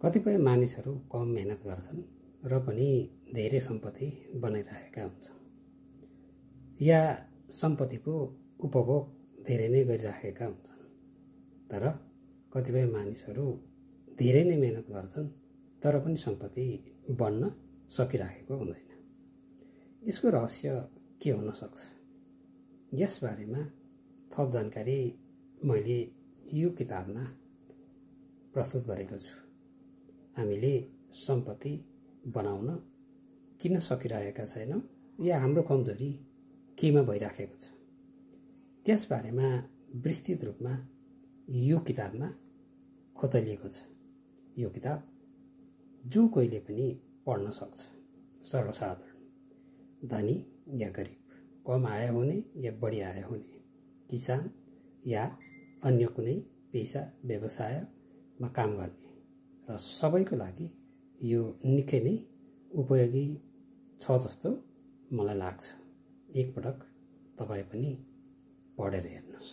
कतिपय मानिसहरू कम मेहनत गर्छन् र पनि धेरै सम्पत्ति बनाइरहेका हुन्छन् या सम्पत्तिको उपभोग धेरै नै गरिरहेका हुन्छन्। तर कतिपय मानिसहरू धेरै नै मेहनत गर्छन् तर पनि सम्पत्ति बन्न सकिरहेको हुँदैन। यसको रहस्य के हुन सक्छ? यस बारेमा थप जानकारी मैले यो किताबमा प्रस्तुत गरेको छु। हामीले सम्पत्ति बनाउन किन सकिरहेका छैनौं या हाम्रो कमजोरी केमा भइराखेको छ त्यस बारेमा विस्तृत रूपमा यो किताबमा खोतलिएको छ। यो किताब जो कोहीले पनि पढ्न सक्छ, सर्वसाधारण, धनी या गरिब, कम आय हुने या बढी आय हुने, किसान या अन्य कुनै पेशा व्यवसायमा काम गर्ने र सबैको लागि यो निकै नै उपयोगी छ जस्तो मलाई लाग्छ। एकपटक तपाईं पनि पढेर हेर्नुहोस्।